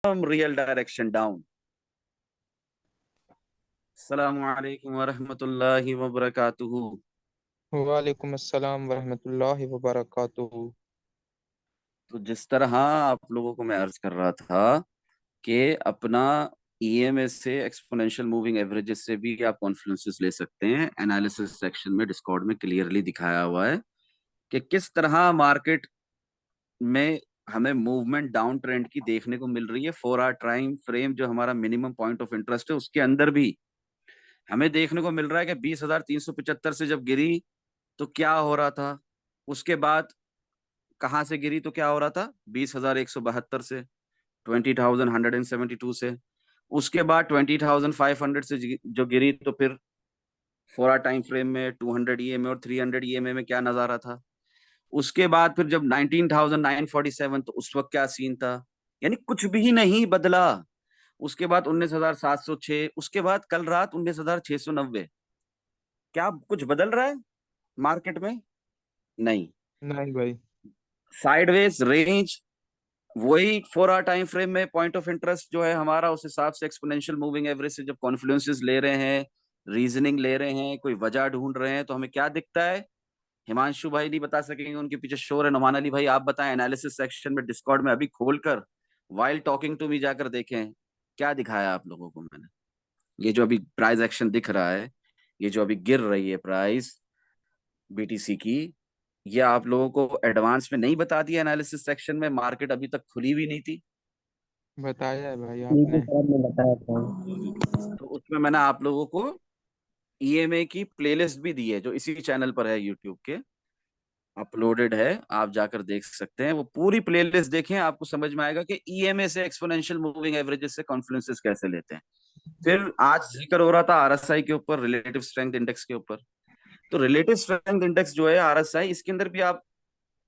Real direction down. अस्सलामु अलैकुम वरहमतुल्लाहि वबरकातुहू। वालेकुम अस्सलाम वरहमतुल्लाहि वबरकातुहू। तो जिस तरह आप लोगों को मैं अर्ज कर रहा था कि अपना ईएमए से एक्सपोनेंशियल मूविंग एवरेजेस से भी आप कॉन्फ्लुएंसेस ले सकते हैं। एनालिसिस सेक्शन में डिस्कॉर्ड में क्लियरली दिखाया हुआ है कि किस तरह मार्केट में हमें मूवमेंट डाउन ट्रेंड की देखने को मिल रही है। 4 आवर टाइम फ्रेम जो हमारा मिनिमम पॉइंट ऑफ इंटरेस्ट है उसके अंदर भी हमें देखने को मिल रहा है कि 20,375 से जब गिरी तो क्या हो रहा था। उसके बाद कहां से गिरी तो क्या हो रहा था, 20,172 से, 20,172 से। उसके बाद 20,500 से जो गिरी तो फिर 4 आवर टाइम फ्रेम में 200 ईएमए और 300 ईएमए में क्या नजारा था। उसके बाद फिर जब 19,947 तो उस वक्त क्या सीन था। यानी कुछ भी नहीं बदला। उसके बाद 19,706, उसके बाद कल रात 19,690। क्या कुछ बदल रहा है मार्केट में? नहीं। नहीं भाई। साइडवेज रेंज, वही 4 आवर टाइम फ्रेम में पॉइंट ऑफ इंटरेस्ट जो है हमारा, उस हिसाब से एक्सपोनेंशियल मूविंग एवरेज से जब कॉन्फ्लुएंसेस ले रहे हैं, रीजनिंग ले रहे हैं, कोई वजह ढूंढ रहे हैं, तो हमें क्या दिखता है। हिमांशु भाई नहीं बता सकेंगे, उनके पीछे शोर है। नुमान अली भाई आप बताएं, एनालिसिस सेक्शन में डिस्कॉर्ड में अभी खोलकर वाइल टॉकिंग टू मी जाकर देखें क्या दिखाया आप लोगों को मैंने। ये जो अभी प्राइस एक्शन दिख रहा है, ये जो अभी गिर रही है प्राइस बीटीसी की, ये आप लोगों को एडवांस में नहीं बता दिया एनालिसिस सेक्शन में? मार्केट अभी तक खुली भी नहीं थी। बताया है भाई ठीक है आपने। सर, मैं बताया था। तो उसमें मैंने आप लोगों को ईएमए की प्लेलिस्ट भी दी है जो इसी चैनल पर है, यूट्यूब के अपलोडेड है, आप जाकर देख सकते हैं। वो पूरी प्लेलिस्ट देखें, आपको समझ में आएगा कि ईएमए से एक्सपोनेंशियल मूविंग एवरेजेस से कॉन्फ्लुएंसेस कैसे लेते हैं। फिर आज जिक्र हो रहा था आरएसआई के ऊपर, रिलेटिव स्ट्रेंथ इंडेक्स के ऊपर। तो रिलेटिव स्ट्रेंथ इंडेक्स जो है आरएसआई, इसके अंदर भी आप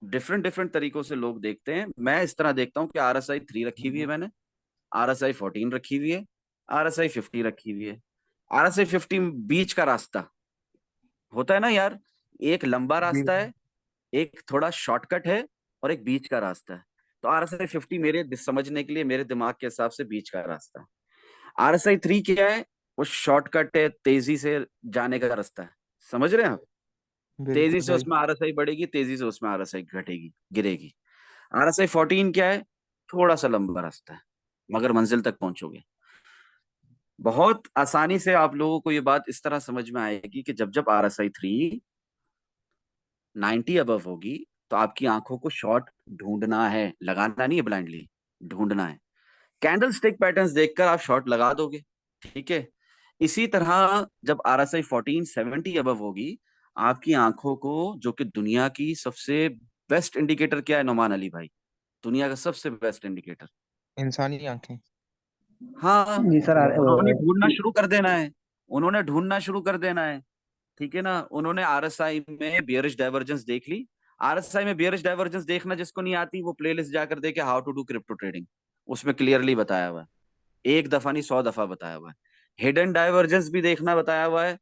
डिफरेंट डिफरेंट तरीकों से लोग देखते हैं। मैं इस तरह देखता हूँ कि RSI 3 रखी हुई है मैंने, RSI 14 रखी हुई है, RSI 50 रखी हुई है। RSI 15 बीच का रास्ता होता है ना यार, एक लंबा जी रास्ता है, एक थोड़ा शॉर्टकट है, और एक बीच का रास्ता है। तो RSI 50 मेरे समझने के लिए, मेरे दिमाग के हिसाब से बीच का रास्ता है। RSI 3 क्या है? वो शॉर्टकट है, तेजी से जाने का रास्ता है। समझ रहे हैं आप? तेजी बिल्कुल से भाई। उसमें RSI बढ़ेगी, तेजी से उसमें RSI घटेगी, गिरेगी। RSI 14 क्या है? थोड़ा सा लंबा रास्ता है, मगर मंजिल तक पहुंचोगे। बहुत आसानी से आप लोगों को ये बात इस तरह समझ में आएगी कि जब जब RSI 3 90 अबव होगी तो आपकी आंखों को शॉर्ट ढूंढना है, लगाना नहीं है ब्लाइंडली, ढूंढना है। कैंडल स्टिक पैटर्न्स देखकर आप शॉर्ट लगा दोगे, ठीक है। इसी तरह जब RSI 14 70 अबव होगी, आपकी आंखों को, जो कि दुनिया की सबसे बेस्ट इंडिकेटर क्या है नोमान अली भाई, दुनिया का सबसे बेस्ट इंडिकेटर? इंसानी आंखें। हाँ, जी सर, उन्होंने ढूंढना शुरू कर देना है, उन्होंने ढूंढना शुरू कर देना है, ठीक है ना। उन्होंने RSI में बियरिश डाइवर्जेंस देख ली। RSI में बियरिश डाइवर्जेंस देखना जिसको नहीं आती, वो प्लेलिस्ट जाकर देखे, how to do crypto trading, उसमें क्लियरली बताया हुआ है। एक दफा नहीं, 100 दफा बताया हुआ है। हिडन डाइवर्जेंस भी देखना बताया हुआ है,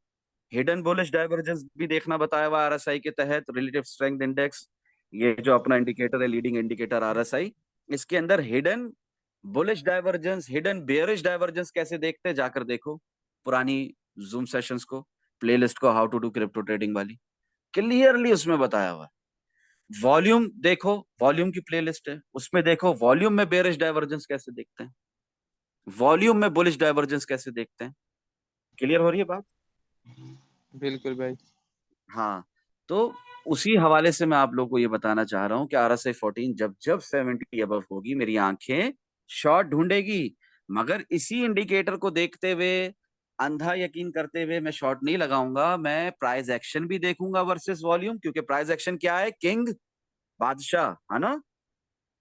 हिडन बुलिश डाइवर्जेंस भी देखना बताया हुआ है RSI के तहत। रिलेटिव स्ट्रेंथ इंडेक्स, ये जो अपना इंडिकेटर है, लीडिंग इंडिकेटर RSI, इसके अंदर hidden bullish divergence, hidden bearish divergence कैसे देखते हैं जाकर देखो पुरानी जूम सेशंस को, प्लेलिस्ट को, how to do crypto trading वाली, क्लियरली उसमें बताया हुआ है। वॉल्यूम देखो, वॉल्यूम की प्लेलिस्ट है, उसमें देखो वॉल्यूम में बेयरिश डाइवर्जेंस कैसे देखते हैं, वॉल्यूम में बुलिश डाइवर्जेंस कैसे देखते हैं। क्लियर हो रही है बात? बिल्कुल भाई। हाँ। तो उसी हवाले से मैं आप लोगों को ये बताना चाह रहा हूँ कि RSI 14 जब जब 70 अबव होगी, मेरी आंखें शॉर्ट ढूंढेगी। मगर इसी इंडिकेटर को देखते हुए, अंधा यकीन करते हुए मैं शॉर्ट नहीं लगाऊंगा। मैं प्राइस एक्शन भी देखूंगा वर्सेस वॉल्यूम, क्योंकि प्राइस एक्शन क्या है, किंग, बादशाह, है ना।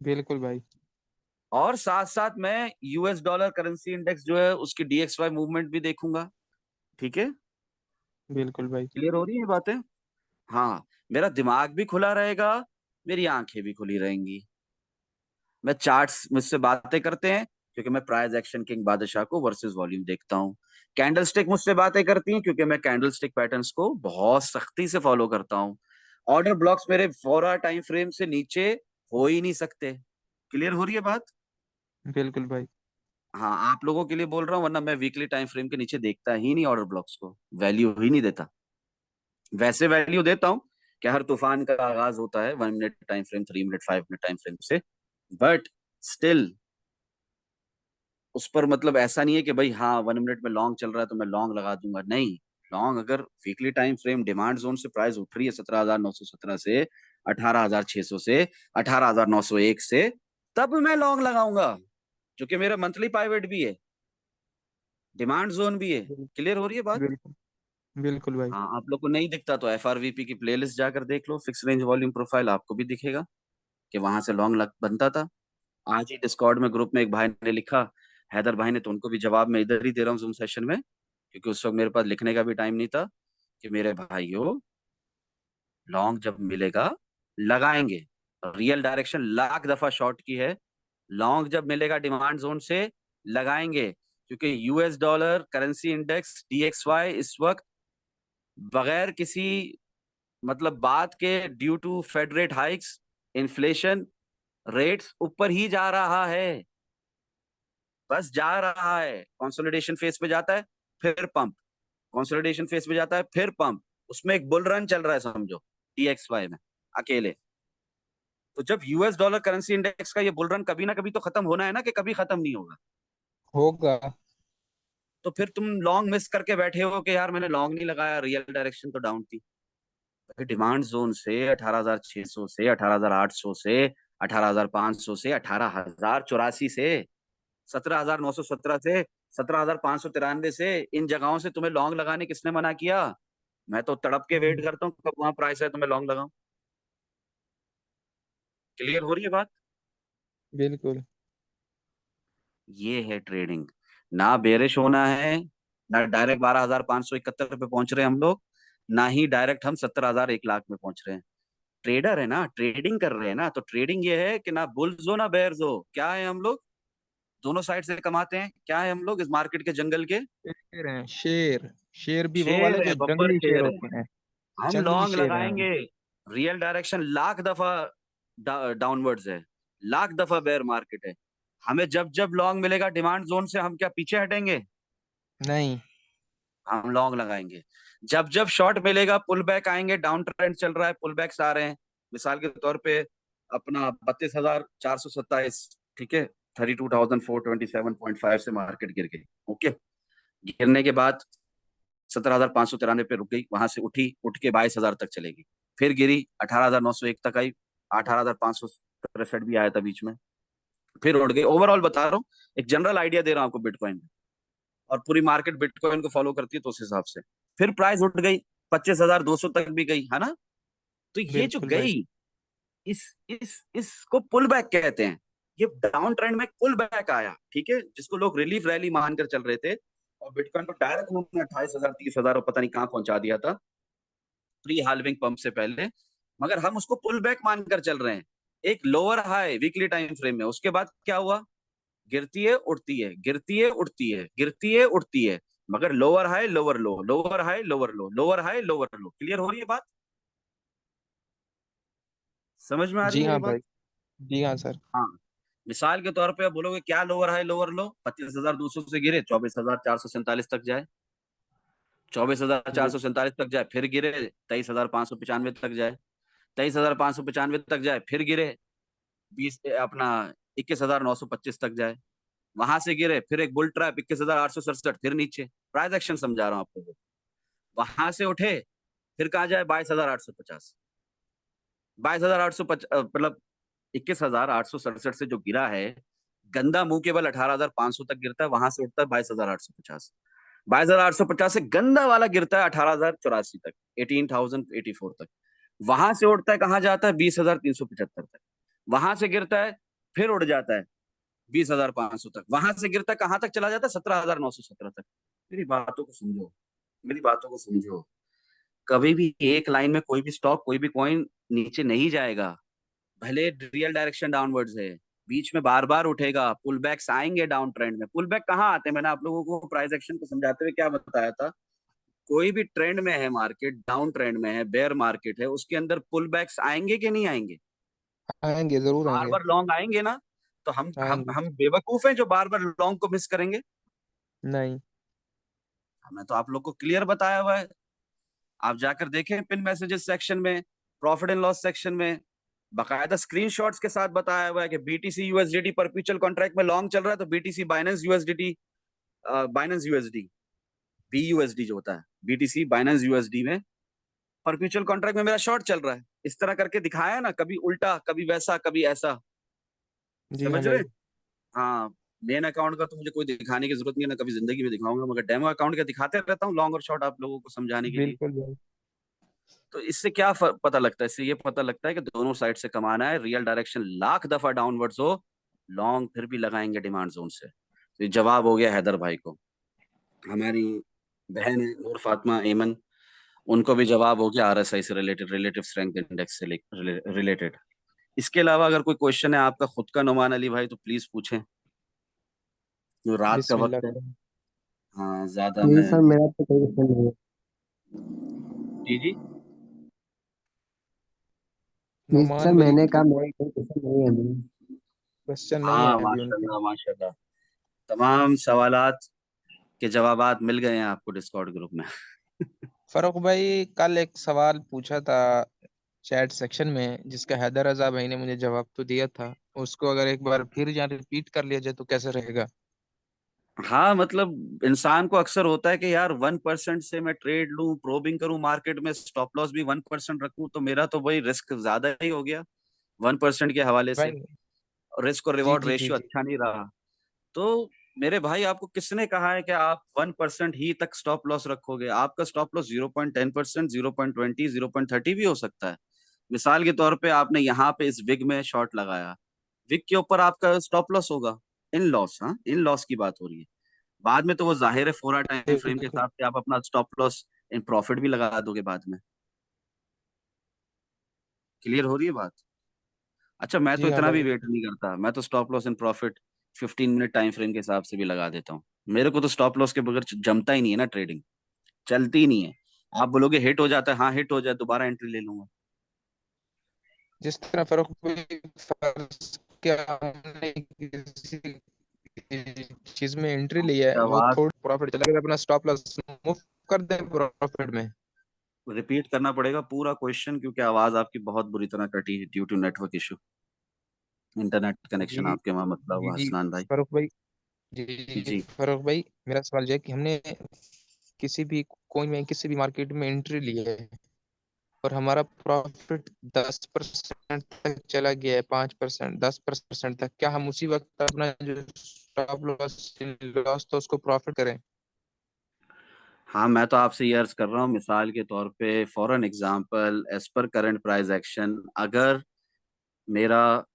बिल्कुल भाई। और साथ साथ मैं US डॉलर करेंसी इंडेक्स जो है उसकी DXY मूवमेंट भी देखूंगा, ठीक है। बिल्कुल भाई। क्लियर हो रही है बातें? हाँ, मेरा दिमाग भी खुला रहेगा, मेरी आंखें भी खुली रहेंगी। मैं चार्ट्स मुझसे बातें करते हैं क्योंकि मैं प्राइस एक्शन किंग बादशाह को वर्सेस वॉल्यूम देखता हूँ। कैंडल स्टिक मुझसे बातें करती हैं क्योंकि मैं कैंडल स्टिक पैटर्न्स को बहुत सख्ती से फॉलो करता हूँ। ऑर्डर ब्लॉक्स मेरे 4 आवर टाइम फ्रेम से नीचे हो ही नहीं सकते। क्लियर हो रही है बात? बिल्कुल भाई। हाँ, आप लोगों के लिए बोल रहा हूँ, वरना मैं वीकली टाइम फ्रेम के नीचे देखता ही नहीं ऑर्डर ब्लॉक्स को, वैल्यू ही नहीं देता। वैसे वैल्यू देता हूँ कि हर तूफान का आगाज होता है 1 minute time frame, 3 minute, 5 minute time frame से, बट स्टिल उस पर मतलब ऐसा नहीं है कि भाई हाँ 1 मिनट में लॉन्ग चल रहा है तो मैं लॉन्ग लगा दूंगा, नहीं। लॉन्ग अगर weekly time frame demand zone से प्राइस उठ रही है 17,917 से, 18,600 से, 18,901 से, तब मैं लॉन्ग लगाऊंगा, क्योंकि मेरा मंथली पाइवेट भी है, डिमांड जोन भी है। बिल- क्लियर हो रही है बात? बिल्कुल बिल्कुल भाई। हाँ, आप लोग को नहीं दिखता तो एफआरवीपी की प्लेलिस्ट जाकर देख लो, फिक्स रेंज वॉल्यूम प्रोफाइल, आपको भी दिखेगा कि वहां से लॉन्ग लग बनता था। आज ही डिस्कॉर्ड में ग्रुप में एक भाई ने लिखा, हैदर भाई ने, तो उनको भी जवाब मैं इधर ही दे रहा हूँ जूम सेशन में, क्योंकि उस वक्त मेरे पास लिखने का भी टाइम नहीं था, कि मेरे भाइयों लॉन्ग जब मिलेगा लगाएंगे। रियल डायरेक्शन लाख दफा शॉर्ट की है, लॉन्ग जब मिलेगा डिमांड जोन से लगाएंगे, क्योंकि US dollar currency index DXY इस वक्त बगैर किसी मतलब बात के, due to Fed rate hikes, inflation rates ऊपर ही जा रहा है, बस जा रहा है। कंसोलिडेशन फेज पे जाता है, फिर पंप, कंसोलिडेशन फेज पे जाता है, फिर पंप, उसमें एक बुल रन चल रहा है समझो, DXY में अकेले। तो जब यूएस डॉलर करेंसी इंडेक्स का ये बुल रन कभी ना कभी तो खत्म होना है ना, कि कभी खत्म नहीं होगा, होगा। तो फिर तुम लॉन्ग मिस करके बैठे हो कि यार मैंने लॉन्ग नहीं लगाया, रियल डायरेक्शन तो डाउन थी। डिमांड जोन से 18,600 से, 18,800 से, 18,500 से, 18,084 से, 17,917 से, 17,593 से, इन जगहों से तुम्हें लॉन्ग लगाने किसने मना किया? मैं तो तड़प के वेट हम्म, करता हूँ कब वहां प्राइस है तो मैं लॉन्ग लगाऊं। क्लियर हो रही है बात? बिल्कुल। ये है ट्रेडिंग। ना बेरिश होना है, ना डायरेक्ट 12,571 पे पहुंच रहे हैं हम लोग, ना ही डायरेक्ट हम 70,000 1 लाख में पहुंच रहे हैं। ट्रेडर है ना, ट्रेडिंग कर रहे हैं ना, तो ट्रेडिंग ये है कि ना बुल्स हो ना बेयर्स हो, क्या है हम लोग, दोनों साइड से कमाते हैं। क्या है हम लोग इस मार्केट के जंगल के? शेर हैं शेर। शेर भी वो वाले शेर है, जो बब्बर जंगली शेर शेर है। होते हैं। हम जंगली लॉन्ग शेर हैं हम। लगाएंगे। रियल डायरेक्शन लाख दफा डाउनवर्ड्स है, लाख दफा बेयर मार्केट है। हमें जब जब लॉन्ग मिलेगा डिमांड जोन से, हम क्या पीछे हटेंगे? नहीं। हम लॉन्ग लगाएंगे। जब जब शॉर्ट मिलेगा, पुल बैक आएंगे, डाउन ट्रेंड चल रहा है, पुल बैक्स आ रहे हैं, मिसाल के तौर पे अपना 32,427, ठीक है, 32,427.5 से मार्केट गिर गई, ओके। गिरने के बाद 17,593 पे रुक गई, वहां से उठी, उठ के 22,000 तक चलेगी, फिर गिरी 18,901 तक आई, 18,563 भी आया था बीच में, फिर उड़ गई। ओवरऑल बता रहा हूँ, एक जनरल आइडिया दे रहा हूँ आपको बिटकॉइन में, और पूरी मार्केट बिटकॉइन को फॉलो करती है तो उस हिसाब से। फिर प्राइस उठ गई, 25,200 तक भी गई, है ना? तो ये जो बिल्कुल भाई। गई, इसको पुल बैक कहते हैं। ये डाउन ट्रेंड में पुल बैक आया, ठीक है, जिसको लोग रिलीफ रैली मानकर चल रहे थे, और बिटकॉइन को डायरेक्ट उन्होंने 28,000, 30,000 और पता नहीं कहाँ पहुंचा दिया था, प्री हाल्विंग पंप से पहले। मगर हम उसको पुल बैक मानकर चल रहे हैं, एक lower high weekly time frame में। उसके बाद क्या हुआ? गिरती है उठती है, गिरती है उठती है, गिरती है उठती है, मगर लोअर हाई लोअर लो, लोअर हाई लोअर लो, लोअर हाई लोअर लो। क्लियर हो रही है बात? समझ में आ रही जी है ये हाँ बात? भाई। जी हाँ सर। हाँ। मिसाल के तौर पे आप बोलोगे क्या लोअर हाई लोअर लो, 25,200 से गिरे 24,447 तक जाए, 24,447 बिल्कुल तक जाए, फिर गिरे 23,595 तक जाए, 23,595 तक जाए, फिर गिरे अपना 21,925 तक जाए, वहां से गिरे, फिर एक बुल ट्रैप 21,867, फिर नीचे। प्राइस एक्शन समझा रहा हूँ आपको। वहां से उठे, फिर कहा जाए 22,850, 22,800 मतलब 21,867 से जो गिरा है, गंदा मुंह केवल 18,500 तक गिरता है, वहां से उठता है 22,850, 22,850 से गंदा वाला गिरता है 18,084 तक, 18,084 तक, वहां से उठता है कहाँ जाता है 20,375 तक, वहां से गिरता है, फिर उड़ जाता है 20,500 तक, वहां से गिरता है कहाँ तक चला जाता है 17,917 तक। मेरी बातों को समझो, मेरी बातों को समझो। कभी भी एक लाइन में कोई भी स्टॉक, कोई भी कॉइन नीचे नहीं जाएगा, भले रियल डायरेक्शन डाउनवर्ड्स है, बीच में बार बार उठेगा, पुल बैक्स आएंगे डाउन ट्रेंड में। पुल बैक कहाँ आते हैं? मैंने आप लोगों को प्राइस एक्शन को समझाते हुए क्या बताया था? कोई भी ट्रेंड में है मार्केट, डाउन ट्रेंड में है, बेयर मार्केट है, उसके अंदर पुल बैक्स आएंगे कि नहीं आएंगे? आएंगे, जरूर बार आएंगे। बार लॉन्ग आएंगे ना? तो हम हाँ हम जी। हम बेवकूफ हैं जो बार बार लॉन्ग को मिस करेंगे? नहीं। हमें तो आप लोग को क्लियर बताया हुआ है। आप जाकर देखें पिन मैसेजेस सेक्शन में, प्रॉफिट एंड लॉस सेक्शन में, बकायदा स्क्रीनशॉट्स के साथ बताया हुआ है कि बीटीसी यूएसडीटी परपेचुअल कॉन्ट्रैक्ट में लॉन्ग चल रहा है, तो BTC Binance USDT, Binance USD, BUSD जो होता है, बीटीसी बाइनेंस यूएसडी में परपेचुअल कॉन्ट्रैक्ट में मेरा शॉर्ट चल रहा है। इस तरह करके दिखाया ना, कभी उल्टा, कभी वैसा, कभी ऐसा। जी हाँ समझ रहे? भाई। हाँ। मेन अकाउंट का तो मुझे कोई दिखाने की जरूरत नहीं है, ना कभी जिंदगी में दिखाऊंगा, मगर डेमो अकाउंट का दिखाते रहता हूँ लॉन्ग और शॉर्ट आप लोगों को समझाने के लिए। बिल्कुल भाई। तो इससे क्या पता लगता है? इससे ये पता लगता है कि दोनों साइड से कमाना है, रियल डायरेक्शन लाख दफा डाउनवर्ड्स हो, लॉन्ग फिर भी लगाएंगे डिमांड जोन से। तो ये जवाब हो गया हैदर भाई को। हमारी बहन है नूर फातिमा एमन, उनको भी जवाब हो गया आरएसआई से रिलेटेड, रिलेटिव स्ट्रेंथ इंडेक्स से रिलेटेड। इसके अलावा अगर कोई क्वेश्चन है आपका खुद का नुमान अली भाई, तो प्लीज पूछें। जो रात का बिस्मिल्लाह वक्त है। करें। हाँ, ज्यादा नहीं मैं। सर, मेरा तो कोई क्वेश्चन नहीं है। जी जी। नहीं सर, नुमान भाई मैंने कहा मेरा कोई क्वेश्चन नहीं है अभी। क्वेश्चन नहीं हाँ, है अभी उनके। माशाल्लाह माशाल्लाह, तमाम सवालात के जवाबात मिल गए हैं आपको डिस्कॉर्ड ग्रुप में। फरुख भाई कल एक सवाल पूछा था चैट सेक्शन में, जिसका हैदर रजा भाई ने मुझे जवाब तो दिया था। उसको अगर एक बार फिर यहाँ रिपीट कर लिया जाए तो कैसे रहेगा? हाँ, मतलब इंसान को अक्सर होता है कि यार 1% से मैं ट्रेड लूं, प्रोबिंग करूं मार्केट में, स्टॉप लॉस भी 1% रखूं, तो मेरा तो वही रिस्क ज्यादा ही हो गया 1% के हवाले से। भाई रिस्क और जी रिवॉर्ड जी जी रेशियो जी। अच्छा नहीं रहा। तो मेरे भाई, आपको किसने कहा है कि आप 1% ही तक स्टॉप लॉस रखोगे? आपका स्टॉप लॉस 0.10%, 0.20, 0.30 भी हो सकता है। मिसाल के तौर पे आपने यहाँ पे इस विग में शॉर्ट लगाया, विग के ऊपर आपका स्टॉप लॉस होगा इन लॉस, हाँ इन लॉस की बात हो रही है। बाद में तो वो जाहिर है 4 टाइम फ्रेम के बिल्कुल। हिसाब से आप अपना स्टॉप लॉस इन प्रॉफिट भी लगा दोगे बाद में। क्लियर हो रही है बात? अच्छा, मैं तो जी हाँ इतना भी भाई। वेट नहीं करता, मैं तो stop loss in profit 15 minute time frame के हिसाब से भी लगा देता हूँ। मेरे को तो स्टॉप लॉस के बगैर जमता ही नहीं है ना, ट्रेडिंग चलती ही नहीं है। आप बोलोगे हिट हो जाता है, हाँ हिट हो जाए, दोबारा एंट्री ले लूंगा। जिस तरह फरुख भाई फर्ज किया हमने किसी चीज में एंट्री ली है, वो आवाज थोड़ा प्रॉफिट चला गया, अपना स्टॉप लॉस मूव कर दे प्रॉफिट में। रिपीट करना पड़ेगा पूरा क्वेश्चन, क्योंकि आवाज आपकी बहुत बुरी तरह कटी है due to network issue. Internet connection जी आपके वहां मसला जी हुआ जी। हसनान भाई। फरुख भाई जी जी। फरुख भाई, मेरा सवाल ये है कि हमने किसी भी कोइन में किसी भी मार्केट में एंट्री ली है और हमारा प्रॉफिट 10% तक चला गया है, 5%, 10% तक, क्या हम उसी वक्त अपना जो स्टॉप लॉस लॉस तो उसको प्रॉफिट करें? हाँ, मैं तो आपसे ये अर्ज कर रहा हूँ, मिसाल के तौर पे for an example, as per current price action, अगर मेरा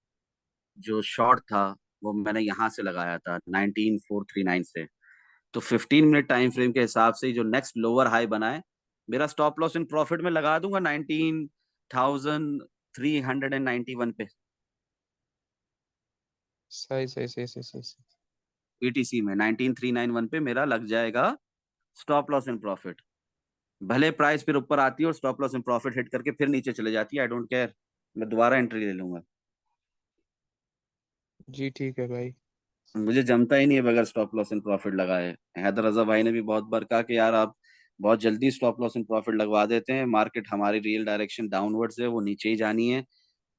जो शॉर्ट था वो मैंने यहाँ से लगाया था 19439 से, तो 15 मिनट टाइम फ्रेम के हिसाब से जो नेक्स्ट लोअर हाई बनाए, मेरा स्टॉप लॉस इन प्रॉफिट में लगा दूंगा 19,391 पे, सही सही सही सही सही सही। पीटीसी में 19,391 पे मेरा लग जाएगा स्टॉप लॉस इन प्रॉफिट। भले प्राइस फिर ऊपर आती है और stop loss in profit hit करके फिर नीचे चले जाती है, आई डोंट केयर, मैं दोबारा एंट्री ले लूंगा। जी ठीक है भाई। मुझे जमता ही नहीं है बगैर स्टॉप लॉस इन प्रॉफिट लगाए। हैदर रजा भाई ने भी बहुत बार कहा कि यार आप बहुत जल्दी स्टॉप लॉस इन प्रॉफिट लगवा देते हैं, मार्केट हमारी रियल डायरेक्शन डाउनवर्ड्स है, वो नीचे ही जानी है,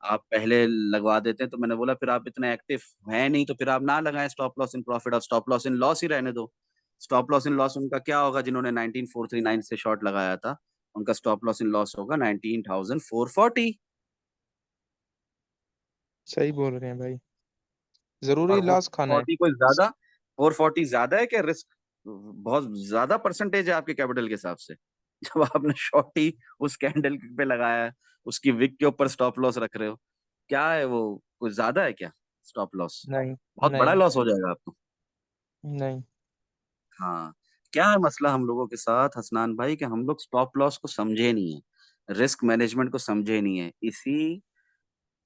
आप पहले लगवा देते हैं। तो मैंने बोला फिर आप इतने एक्टिव हैं नहीं, तो फिर आप ना लगाएं स्टॉप लॉस इन प्रॉफिट, और स्टॉप लॉस इन लॉस ही रहने दो। स्टॉप लॉस इन लॉस उनका क्या होगा? जिन्होंने 19439 से शॉर्ट लगाया था, उनका स्टॉप लॉस इन लॉस होगा 19,440। सही बोल रहे हैं भाई, और जरूरी वो लॉस खाना है। 40 कोई ज्यादा, 440 ज्यादा है क्या? रिस्क बहुत ज्यादा परसेंटेज है आपके कैपिटल के हिसाब से। जब आपने शॉर्ट ही उस कैंडल पे लगाया है, उसकी विक के ऊपर स्टॉप लॉस रख रहे हो, क्या है वो? कुछ ज्यादा है क्या स्टॉप लॉस? नहीं बहुत बड़ा नहीं लॉस हो जाएगा आपको। नहीं। हाँ। क्या है मसला हम लोगों के साथ हसनान भाई, कि हम लोग स्टॉप लॉस को समझे नहीं है, रिस्क मैनेजमेंट को समझे नहीं है। इसी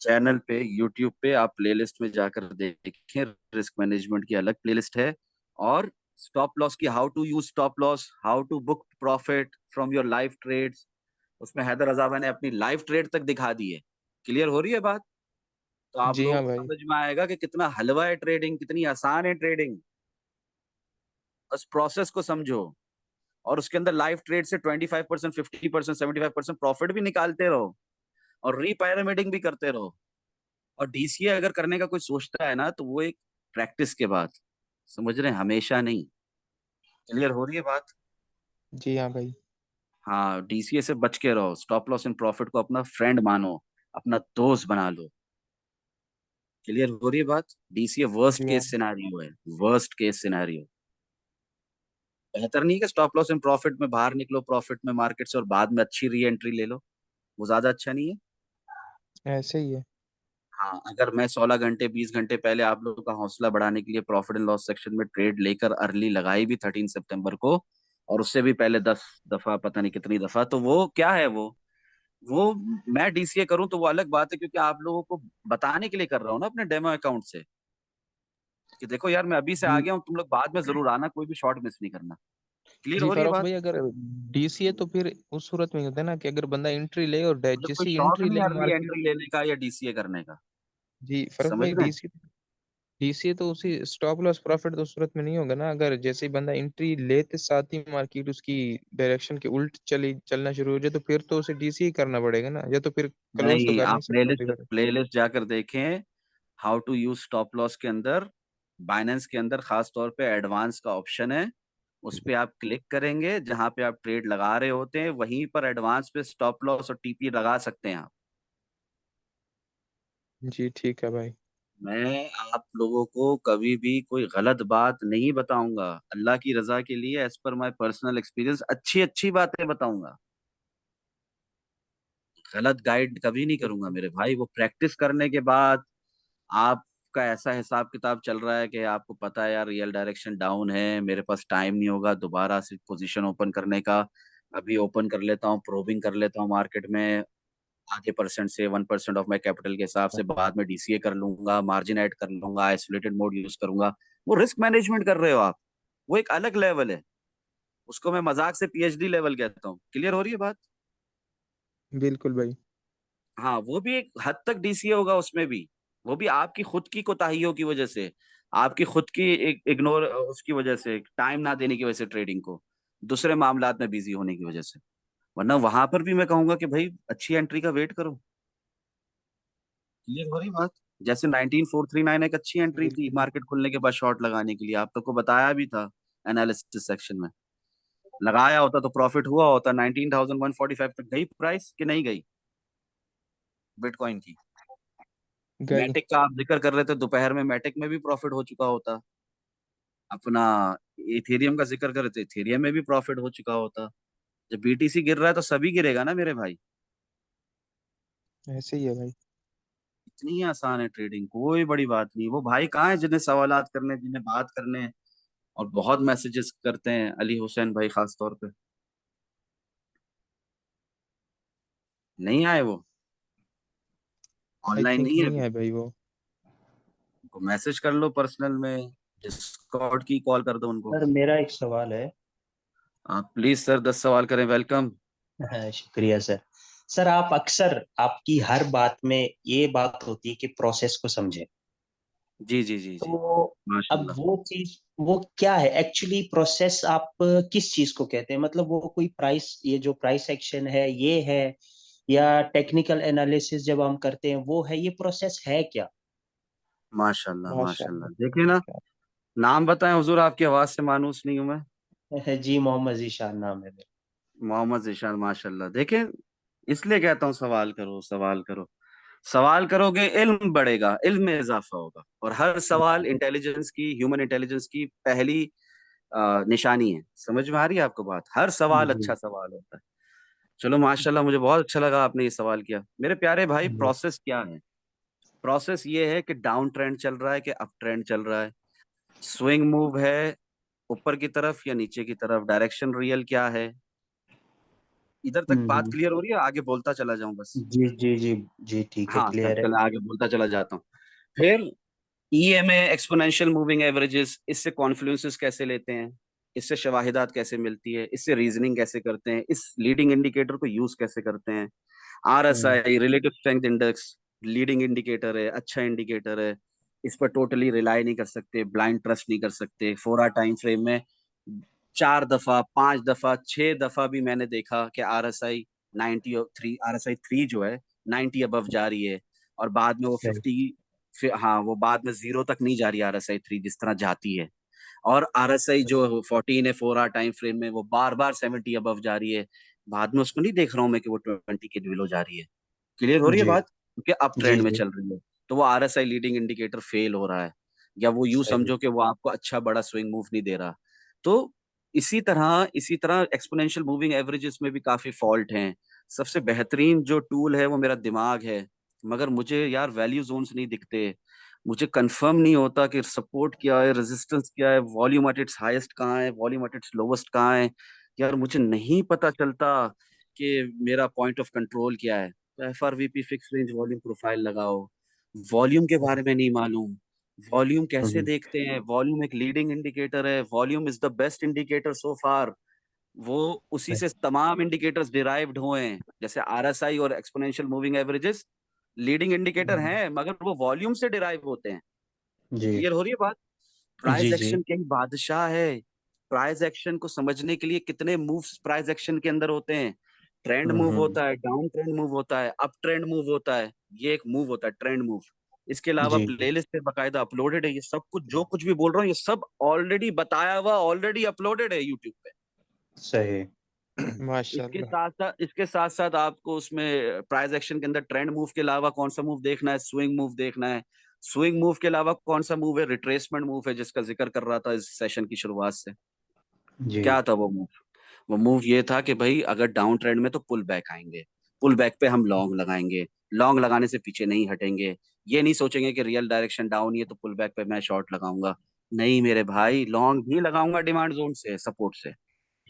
चैनल पे, यूट्यूब पे आप प्लेलिस्ट में जाकर देखें, रिस्क मैनेजमेंट की अलग प्लेलिस्ट है, और स्टॉप लॉस की, how to use stop loss, how to book profit from your live trades, उसमें हैदर रजावा ने अपनी लाइव ट्रेड तक दिखा दी है। क्लियर हो रही है बात? तो आप जी लोगों हाँ को भाई। समझ में आएगा कि कितना हलवा है ट्रेडिंग, कितनी आसान है ट्रेडिंग। बस प्रोसेस को समझो, और उसके अंदर लाइव ट्रेड से 25%, 50%, 75% प्रॉफिट भी निकालते रहो, और रीपायरामिडिंग भी करते रहो। और डीसीए अगर करने का कोई सोचता है ना, तो वो एक प्रैक्टिस के बाद, समझ रहे हैं, हमेशा नहीं। क्लियर हो रही है बात? जी हाँ भाई। हाँ, डीसीए से बच के रहो, स्टॉप लॉस एंड प्रॉफिट को अपना फ्रेंड मानो, अपना दोस्त बना लो। क्लियर हो रही है बात? डीसीए वर्स्ट जी हाँ। केस सिनेरियो है, वर्स्ट केस सिनेरियो। बेहतर नहीं है कि स्टॉप लॉस एंड प्रॉफिट में बाहर निकलो प्रॉफिट में मार्केट से, और बाद में अच्छी री एंट्री ले लो? वो ज्यादा अच्छा नहीं है? ऐसे ही है। हाँ, अगर मैं 16 घंटे 20 घंटे पहले आप लोगों का हौसला बढ़ाने के लिए प्रॉफिट एंड लॉस सेक्शन में ट्रेड लेकर अर्ली लगाई भी 13 सितंबर को, और उससे भी पहले 10 दफा, पता नहीं कितनी दफा, तो वो क्या है वो मैं डीसीए करूं तो वो अलग बात है, क्योंकि आप लोगों को बताने के लिए कर रहा हूँ ना अपने डेमो अकाउंट से, कि देखो यार मैं अभी से आ जी गया हूँ, तुम लोग बाद में जरूर आना, कोई भी शॉर्ट मिस नहीं करना। क्लियर जी हो रही है फारूक बात? भाई, अगर डीसीए तो फिर उस सूरत में होता है ना कि अगर बंदा एंट्री ले और मुझे कोई जैसे ही शौक एंट्री नहीं ले है अर्ली मार्केट। एंट्री लेने का या डीसीए करने का। जी फारूक समझ भाई, रहे हैं? डीसीए तो उसी स्टॉप लॉस प्रॉफिट तो उस सूरत में नहीं होगा ना, अगर जैसे ही बंदा एंट्री लेते साथ ही मार्केट उसकी डायरेक्शन के उल्ट चलना शुरू हो जाए, तो फिर तो उसे डीसीए करना पड़ेगा ना, या तो फिर क्लोज तो नहीं, कर नहीं आप सकता प्लेलिस्ट उसी तरह। प्लेलिस्ट जाकर देखें, how to use stop loss के अंदर, बाइनेंस के अंदर खास तौर पे एडवांस का ऑप्शन है। उस पे आप क्लिक करेंगे, जहां पे आप ट्रेड लगा रहे होते हैं वहीं पर एडवांस पे स्टॉप लॉस और टीपी लगा सकते हैं आप। जी ठीक है भाई। मैं आप लोगों को कभी भी कोई गलत बात नहीं बताऊंगा, अल्लाह की रजा के लिए, as per my personal experience अच्छी अच्छी बातें बताऊंगा। गलत गाइड कभी नहीं ठीक करूंगा है। मेरे भाई। वो प्रैक्टिस करने के बाद आपका ऐसा हिसाब किताब चल रहा है कि आपको पता है यार रियल डायरेक्शन डाउन है, मेरे पास टाइम नहीं होगा दोबारा से पोजीशन ओपन करने का, अभी ओपन कर लेता हूँ, प्रोबिंग कर लेता हूँ मार्केट में, आधे परसेंट से 1% ऑफ माई कैपिटल के हिसाब से, बाद में डीसीए कर लूंगा, मार्जिन ऐड कर लूंगा, आइसोलेटेड मोड यूज करूंगा। वो रिस्क मैनेजमेंट कर रहे हो आप, वो एक अलग लेवल है। उसको मैं मजाक से पीएचडी लेवल कहता हूँ। क्लियर हो रही है बात? बिल्कुल भाई। हाँ, वो भी एक हद तक डीसीए होगा उसमें भी, वो भी आपकी खुद की कोताहियों की वजह से, आपकी खुद की इग्नोर उसकी वजह से, टाइम ना देने की वजह से, ट्रेडिंग को दूसरे मामलात में बिजी होने की वजह से। वरना वहां पर भी मैं कहूंगा कि भाई अच्छी एंट्री का वेट करो। क्लियर हो रही बात? जैसे 19439 एक अच्छी एंट्री थी बिल्कुल। मार्केट खुलने के बाद शॉर्ट लगाने के लिए, आप तो को बताया भी था एनालिसिस सेक्शन में। लगाया होता तो प्रॉफिट हुआ होता, 19,145 तक गई प्राइस कि नहीं गई बिटकॉइन की? गई। मैटिक का आप जिक्र कर रहे थे दोपहर में, मैटिक में भी प्रॉफिट हो चुका होता। अपना इथेरियम का जिक्र कर रहे थे, इथेरियम में भी प्रॉफिट हो चुका होता। जब बीटीसी गिर रहा है तो सभी गिरेगा ना मेरे भाई। ऐसे ही है भाई। इतनी ही आसान है ट्रेडिंग, कोई बड़ी बात नहीं। वो भाई कहाँ है जिन्हें सवालात करने, जिन्हें बात करने हैं, और बहुत मैसेजेस करते हैं, अली हुसैन भाई खास तौर पे, नहीं आए वो, आई ऑनलाइन थिंक नहीं है नहीं अभी? है भाई वो। उनको मैसेज कर लो पर्सनल में, डिस्कॉर्ड की कॉल कर दो उनको। सर मेरा एक सवाल है। आप प्लीज सर 10 सवाल करें, वेलकम। शुक्रिया सर। सर आप अक्सर आपकी हर बात में ये बात होती है कि प्रोसेस को समझें। जी जी जी जी। तो अब माशाल्लाह। वो चीज वो क्या है एक्चुअली प्रोसेस, आप किस चीज को कहते हैं? मतलब वो कोई प्राइस, ये जो प्राइस एक्शन है ये है, या टेक्निकल एनालिसिस जब हम करते हैं वो है, ये प्रोसेस है क्या? माशाल्लाह माशाल्लाह। माशाल्लाह, देखिए ना, नाम बताएं हुजूर, आपकी आवाज से मानूस नहीं हूं मैं। जी मोहम्मद जीशान नाम है मेरा। मोहम्मद जिशान, माशाल्लाह। देखें, इसलिए कहता हूँ सवाल करो, सवाल करो। सवाल करोगे इल्म बढ़ेगा, इल्म में इजाफा होगा, और हर सवाल इंटेलिजेंस की, ह्यूमन इंटेलिजेंस की पहली निशानी है। समझ में आ रही है आपको बात? हर सवाल जी अच्छा सवाल होता है। चलो माशाल्लाह, मुझे बहुत अच्छा लगा आपने ये सवाल किया मेरे प्यारे भाई। जी। प्रोसेस क्या है? प्रोसेस ये है कि डाउन ट्रेंड चल रहा है कि अप ट्रेंड चल रहा है, स्विंग मूव है ऊपर की तरफ या नीचे की तरफ, डायरेक्शन रियल क्या है। इधर तक बात हम्म। क्लियर हो रही है? आगे बोलता चला जाऊं बस? जी जी जी। जी ठीक है, हाँ सर, क्लियर है। चलो आगे बोलता चला जाता हूँ। फिर ईएमए, एक्सपोनेंशियल मूविंग एवरेजेस, इससे कॉन्फ्लुएंसेस कैसे लेते हैं, इससे शवाहिदात कैसे मिलती है, इससे रीजनिंग कैसे करते हैं, इस लीडिंग इंडिकेटर को यूज कैसे करते हैं, hmm. RSI, relative strength index, leading indicator है, अच्छा इंडिकेटर है, इस पर टोटली रिलाई नहीं कर सकते, ब्लाइंड ट्रस्ट नहीं कर सकते। 4 आवर टाइम फ्रेम में 4 दफा, 5 दफा, 6 दफा भी मैंने देखा कि RSI 93, RSI 3 जो है 90 अबव जा रही है, और बाद में वो सही। 50, हाँ वो बाद में 0 तक नहीं जा रही RSI 3 जिस तरह जाती है। और RSI जो 14 है 4 आवर टाइम फ्रेम में, वो बार बार 70 अबव जा रही है, बाद में उसको नहीं देख रहा हूँ मैं कि वो 20 के बिलो जा रही है। क्लियर हो रही है जी बात, क्योंकि अप जी ट्रेंड में जी। चल रही है, तो वो RSI लीडिंग इंडिकेटर फेल हो रहा है, या वो यूं सही। समझो कि वो आपको अच्छा बड़ा स्विंग मूव नहीं दे रहा। तो इसी तरह एक्सपोनेंशियल मूविंग एवरेजेस में भी काफी फॉल्ट हैं। सबसे बेहतरीन जो टूल है वो मेरा दिमाग है, मगर मुझे यार वैल्यू जोन्स नहीं दिखते, मुझे कंफर्म नहीं होता कि सपोर्ट क्या है, रेजिस्टेंस क्या है, वॉल्यूम एट इट्स हाईएस्ट कहाँ है, वॉल्यूम एट इट्स लोवेस्ट कहाँ है। यार मुझे नहीं पता चलता कि मेरा पॉइंट ऑफ कंट्रोल क्या है। तो FRVP fix range volume profile लगाओ, वॉल्यूम के बारे में नहीं मालूम, वॉल्यूम कैसे हम्म, देखते हैं, वॉल्यूम एक लीडिंग इंडिकेटर है, volume is the best indicator so far. वो उसी सही। से तमाम इंडिकेटर्स डिराइव्ड हुए हैं, जैसे RSI और exponential moving averages leading indicator hmm, हैं, मगर वो वॉल्यूम से डिराइव होते हैं। जी क्लियर हो रही है बात। प्राइस जी जी। एक्शन के ही बादशाह है। प्राइस एक्शन को समझने के लिए कितने मूव्स प्राइस एक्शन के अंदर होते हैं। ट्रेंड मूव हम्म, होता है, डाउन ट्रेंड मूव होता है, अप ट्रेंड मूव होता है, ये एक मूव होता है ट्रेंड मूव। इसके अलावा जी जी। प्लेलिस्ट पे बकायदा अपलोडेड है, ये सब कुछ जो कुछ भी बोल रहा हूँ ये सब ऑलरेडी बताया हुआ, ऑलरेडी अपलोडेड है यूट्यूब पे। सही। माशाल्लाह। इसके साथ साथ आपको उसमें प्राइस एक्शन के अंदर ट्रेंड मूव के अलावा कौन सा मूव देखना है, स्विंग मूव देखना है, स्विंग मूव के अलावा कौन सा मूव है, रिट्रेसमेंट मूव है, जिसका जिक्र कर रहा था इस सेशन की शुरुआत से। जी। क्या था वो मूव? वो मूव ये था कि भाई अगर डाउन ट्रेंड में तो पुल बैक आएंगे, पुल बैक पे हम लॉन्ग लगाएंगे, लॉन्ग लगाने से पीछे नहीं हटेंगे, ये नहीं सोचेंगे कि रियल डायरेक्शन डाउन ही है तो पुल बैक पे मैं शॉर्ट लगाऊंगा। नहीं मेरे भाई, लॉन्ग भी लगाऊंगा डिमांड जोन से, सपोर्ट से।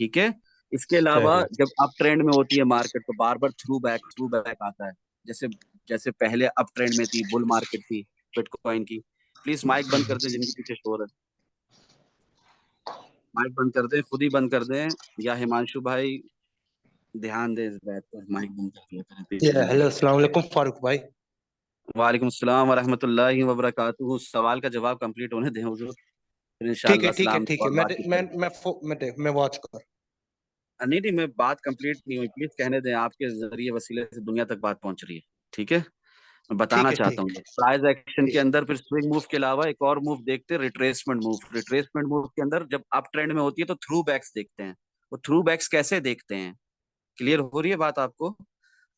ठीक है। इसके अलावा सही। जब अप ट्रेंड में होती है मार्केट तो बार बार थ्रू बैक आता है। जैसे जैसे पहले अप ट्रेंड में थी, बुल मार्केट थी बिटकॉइन की। प्लीज माइक बंद कर दे जिनके पीछे शोर है, माइक बंद कर दें, खुद ही बंद कर दें, या हिमांशु भाई ध्यान दें इस बात पर, माइक बंद कर दिया करें पीछे या जिनके। हेलो अस्सलाम वालेकुम फारूक भाई। वालेकुम अस्सलाम वरहमतुल्लाहि वबरकातुहू। सवाल का जवाब कंप्लीट होने दें हुजूर, फिर ठीक है इंशाअल्लाह ठीक है सलाम ठीक है और बातचीत करेंगे। मैं वॉच कर। नहीं नहीं, मैं बात कंप्लीट नहीं हुई, प्लीज कहने दें, आपके जरिए वसीले से दुनिया तक बात पहुंच रही है। ठीक है। मैं बताना ठीक है चाहता ठीक हूँ है प्राइस एक्शन के ठीक। अंदर फिर स्विंग मूव के अलावा एक और मूव देखते हैं, रिट्रेसमेंट मूव। रिट्रेसमेंट मूव के अंदर जब अप ट्रेंड में होती है तो थ्रू बैक्स देखते हैं। वो थ्रू बैक्स कैसे देखते हैं? क्लियर हो रही है बात आपको?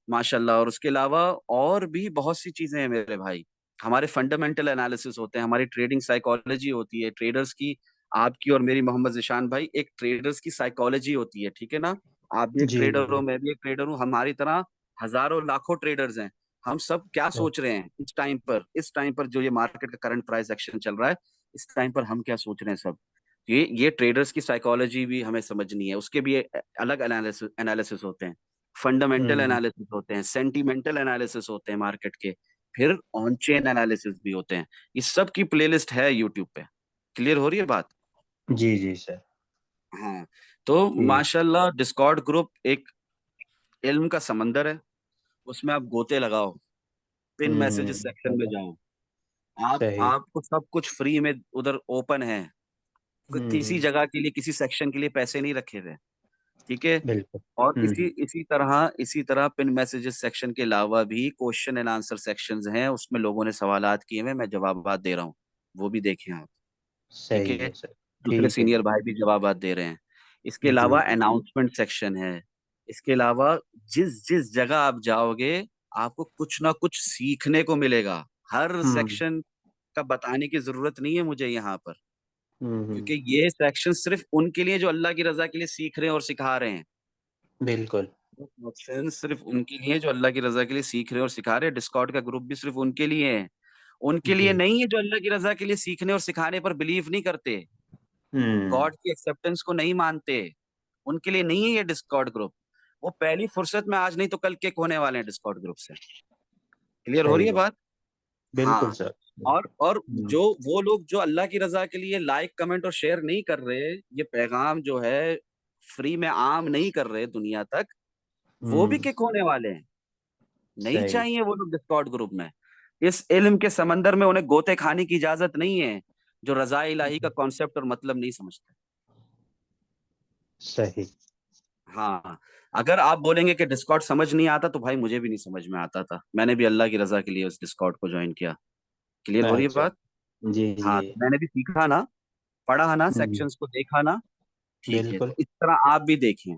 माशाल्लाह। और उसके अलावा और भी बहुत सी चीजें हैं मेरे भाई। हमारे फंडामेंटल एनालिसिस होते हैं, हमारी ट्रेडिंग साइकोलॉजी होती है ट्रेडर्स की। आपकी और मेरी, मोहम्मद जिशान भाई, एक ट्रेडर्स की साइकोलॉजी होती है, ठीक है ना। आप भी एक जी ट्रेडर हो, जी। मैं भी एक ट्रेडर हूँ, हमारी तरह हजारों लाखों ट्रेडर्स हैं। हम सब क्या सही। सोच रहे हैं इस टाइम पर जो ये मार्केट का करंट प्राइस एक्शन चल रहा है, इस टाइम पर हम क्या सोच रहे हैं सब। ये ट्रेडर्स की साइकोलॉजी भी हमें समझनी है, उसके भी अलग एनालिसिस एनालिसिस होते हैं, फंडामेंटल हम्म, एनालिसिस होते हैं, सेंटिमेंटल एनालिसिस होते हैं मार्केट के, फिर ऑन चेन एनालिसिस भी होते हैं। इस सब की प्लेलिस्ट है यूट्यूब पे। क्लियर हो रही है बात? जी जी सर। हाँ। तो ठीक। माशाल्लाह डिस्कॉर्ड ग्रुप एक इल्म का समंदर है, उसमें आप गोते लगाओ, पिन मैसेजेस सेक्शन में चलो। जाओ, आप सही। आपको सब कुछ फ्री में उधर ओपन है। किसी हम्म, जगह के लिए, किसी सेक्शन के लिए पैसे नहीं रखे थे। ठीक है। बिल्कुल। और इसी तरह पिन मैसेजेस सेक्शन के अलावा भी क्वेश्चन एंड आंसर सेक्शंस हैं, उसमें लोगों ने सवालात किए हुए, मैं जवाबात दे रहा हूँ, वो भी देखें आप। ठीक सही है। है सर। दूसरे ठीक है सीनियर जी। भाई भी जवाबात दे रहे हैं। इसके जी अलावा जी। अनाउंसमेंट सेक्शन है। इसके अलावा जिस जिस जगह आप जाओगे आपको कुछ ना कुछ सीखने को मिलेगा। हर हम्म सेक्शन का बताने की जरूरत नहीं है मुझे यहाँ पर, हम्म। क्योंकि ये सेक्शन सिर्फ उनके लिए जो अल्लाह की रजा के लिए सीख रहे हैं और सिखा रहे हैं। बिल्कुल। सेक्शन सिर्फ उनके लिए जो अल्लाह की रजा के लिए सीख रहे हैं और सिखा रहे हैं। डिस्कॉर्ड का ग्रुप भी सिर्फ उनके लिए है, उनके लिए जी। नहीं है जो अल्लाह की रजा के लिए सीखने और सिखाने पर बिलीव नहीं करते, हम्म। गॉड की एक्सेप्टेंस को नहीं मानते। उनके लिए नहीं है ये डिस्कॉर्ड ग्रुप। वो पहली फुर्सत में, आज नहीं तो कल किक होने वाले हैं डिस्कॉर्ड ग्रुप से। क्लियर हो रही सही है बात। बात? बिल्कुल हाँ। सर। और हम्म जो वो लोग जो अल्लाह की रजा के लिए लाइक कमेंट और शेयर नहीं कर रहे, ये पैगाम जो है फ्री में आम नहीं कर रहे दुनिया तक, वो भी हम्म, किक होने वाले हैं। नहीं सही। चाहिए वो लोग डिस्कॉर्ड ग्रुप में। इस इल्म के समंदर में उन्हें गोते खाने की इजाजत नहीं है जो रजा इलाही का कॉन्सेप्ट और मतलब नहीं समझते। सही। हाँ, अगर आप बोलेंगे कि डिस्कॉर्ड समझ नहीं आता, तो भाई मुझे भी नहीं समझ में आता था, मैंने भी अल्लाह की रजा के लिए उस डिस्कॉर्ड को ज्वाइन किया। क्लियर हो रही है अच्छा। बात? जी हाँ, जी। तो मैंने भी सीखा ना, पढ़ा ना, हम्म, सेक्शंस को देखा ना। ठीक है, बिल्कुल। तो इस तरह आप भी देखें,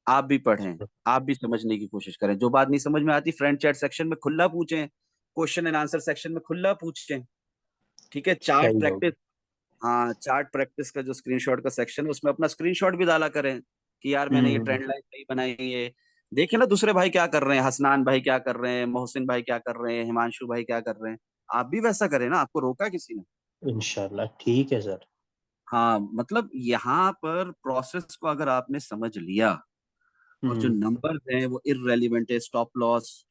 आप भी पढ़ें, आप भी समझने की कोशिश करें। जो बात नहीं समझ में आती, फ्रेंड चैट सेक्शन में खुला पूछें, क्वेश्चन एंड आंसर सेक्शन में खुला पूछें। ठीक है, चार्ट सही प्रैक्टिस, होगा। हाँ चार्ट प्रैक्टिस का जो स्क्रीनशॉट का सेक्शन है उसमें अपना स्क्रीनशॉट भी डाला करें कि यार मैंने ये हम्म। ट्रेंड लाइन सही बनाई है। देखिए ना दूसरे भाई क्या कर रहे हैं, हसनान भाई क्या कर रहे हैं, मोहसिन भाई क्या कर रहे हैं, हिमांशु भाई क्या कर रहे हैं। आप भी वैसा करें ना, आपको रोका किसी ने? इंशाल्लाह ठीक है सर। हाँ, मतलब यहाँ पर प्रोसेस को अगर आपने समझ लिया, और जो हम्म। नंबर्स हैं वो इररेलेवेंट है, stop loss,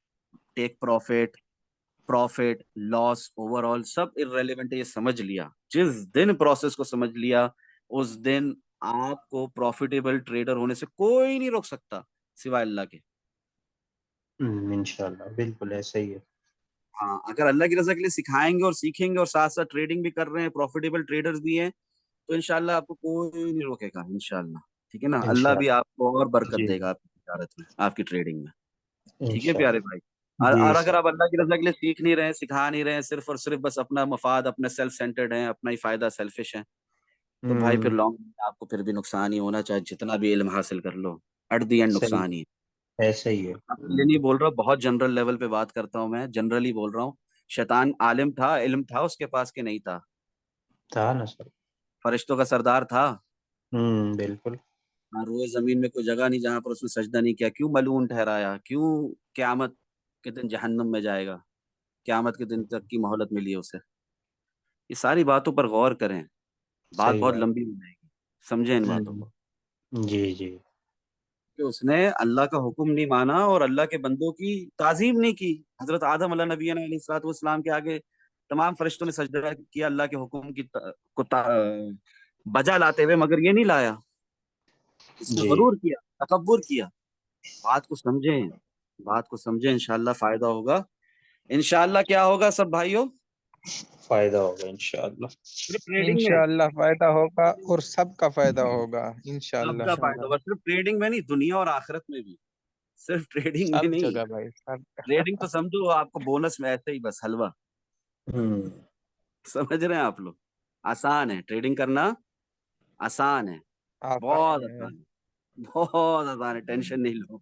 take profit, profit loss overall सब इररेलेवेंट है, ये समझ लिया। जिस दिन प्रोसेस को समझ लिया, उस दिन आपको प्रॉफिटेबल ट्रेडर होने से कोई नहीं रोक सकता सिवाय अल्लाह के। इंशाल्लाह बिल्कुल ऐसा ही है। हाँ, अगर अल्लाह की रजा के लिए सिखाएंगे और सीखेंगे और साथ साथ ट्रेडिंग भी कर रहे हैं, प्रॉफिटेबल ट्रेडर्स भी हैं, तो इंशाल्लाह आपको कोई नहीं रोकेगा इंशाल्लाह। ठीक है ना, अल्लाह भी इंशाल्लाह। आपको और बरकत जी देगा आपकी तिजारत में, आपकी ट्रेडिंग में। ठीक है प्यारे इंशाल्लाह। भाई। और जी अगर सर। आप अल्लाह की रजा के लिए सीख नहीं रहे, सिखा नहीं रहे, सिर्फ और सिर्फ बस अपना मफाद, अपने सेल्फ सेंटर्ड हैं, अपना ही फायदा, सेल्फिश है, तो भाई फिर हम्म। लॉन्ग में आपको फिर भी नुकसान ही होना, चाहे जितना भी इल्म हासिल कर लो, एट द एंड सही। नुकसान ही है। ऐसा ही है। आपके लिए नहीं बोल रहा, बहुत जनरल लेवल पे बात करता हूँ मैं, जनरली बोल रहा हूँ। शैतान आलिम था, इल्म था उसके पास कि नहीं था? था ना सर। फरिश्तों का सरदार था। बिल्कुल। हाँ, रोए जमीन में कोई जगह नहीं जहां पर उसने सजदा नहीं किया। क्यों मलून ठहराया, क्यों क्यामत के दिन जहन्नम में जाएगा, क्यामत के दिन तक की मोहलत मिली है उसे। ये सारी बातों पर गौर करें, बात सही बहुत बात। लंबी हो जाएगी, समझे इन बातों को। हम्म। जी जी। कि उसने अल्लाह का हुक्म नहीं माना और अल्लाह के बंदों की ताजीम नहीं की। हजरत आदम अल्लाह नबी अलैहिस्सलाम के आगे तमाम फरिश्तों ने सजदा किया अल्लाह के हुक्म की बजा लाते हुए, मगर ये नहीं लाया, इसने जी। गरूर किया, तकब्बुर किया। बात को समझें, बात को समझें, इंशाल्लाह फायदा होगा। इंशाल्लाह क्या होगा सब भाइयों? फायदा होगा इंशाल्लाह। सिर्फ ट्रेडिंग में, इंशाअल्लाह फायदा होगा और सबका फायदा होगा इंशाअल्लाह। सबका फायदा होगा, सिर्फ ट्रेडिंग में नहीं, दुनिया और आखिरत में भी। सिर्फ ट्रेडिंग में सब नहीं, जगह भाई सब। ट्रेडिंग तो समझो आपको बोनस में ऐसे ही बस हलवा। हम्म। समझ रहे हैं आप लोग? आसान है ट्रेडिंग करना, आसान है, बहुत आसान है। आसान है, बहुत आसान है, टेंशन नहीं लो।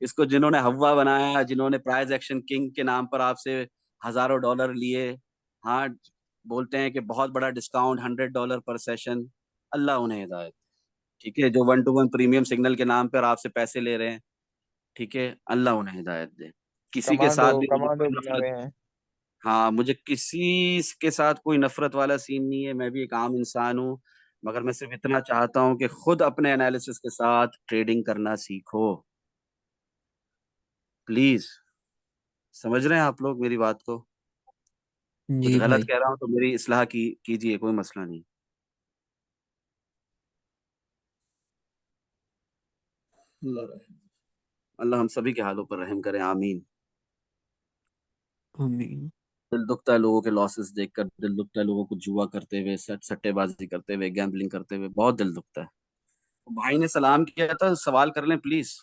इसको जिन्होंने हवा बनाया, जिन्होंने प्राइज एक्शन किंग के नाम पर आपसे हजारों डॉलर लिए, हाँ, बोलते हैं कि बहुत बड़ा डिस्काउंट, $100 पर सेशन, अल्लाह उन्हें हिदायत। ठीक है, जो 1-to-1 प्रीमियम सिग्नल के नाम पर आपसे पैसे ले रहे हैं, ठीक है, अल्लाह उन्हें हिदायत दे। किसी के कमांडो साथ भी मुझे कमांडो कोई बना नफरत, रहे हैं। हाँ, मुझे किसी के साथ कोई नफरत वाला सीन नहीं है, मैं भी एक आम इंसान हूँ। मगर मैं सिर्फ इतना चाहता हूँ कि खुद अपने एनालिसिस के साथ ट्रेडिंग करना सीखो, प्लीज। समझ रहे हैं आप लोग मेरी बात को? कुछ जी गलत भाई। कह रहा हूँ तो मेरी इस्लाह की कीजिए, कोई मसला नहीं। अल्लाह अल्लाह हम सभी के हालों पर रहम करे, आमीन। आमीन। दिल दुखता है लोगों के लॉसेस देखकर, दिल दुखता है लोगों को जुआ करते हुए, सट्टेबाजी करते हुए, गैम्बलिंग करते हुए, बहुत दिल दुखता है। भाई ने सलाम किया था, सवाल कर लें प्लीज।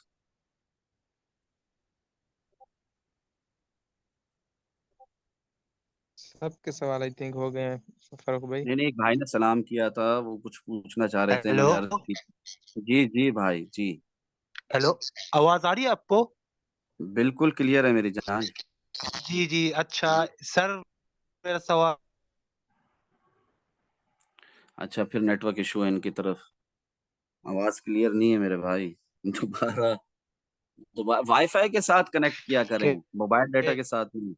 सबके सवाल आई थिंक हो गए हैं फारूक भाई। नहीं नहीं, एक भाई ने सलाम किया था, वो कुछ पूछना चाह रहे थे, हेलो। मैंने अर्ज की। जी जी भाई जी, हेलो। आवाज आ रही है आपको? बिल्कुल क्लियर है मेरी जान। जी जी। अच्छा सर, मेरा सवाल। अच्छा, फिर नेटवर्क इशू है इनकी तरफ, आवाज क्लियर नहीं है मेरे भाई। दोबारा, दोबारा वाईफाई के साथ कनेक्ट किया करें, के मोबाइल डाटा के साथ नहीं।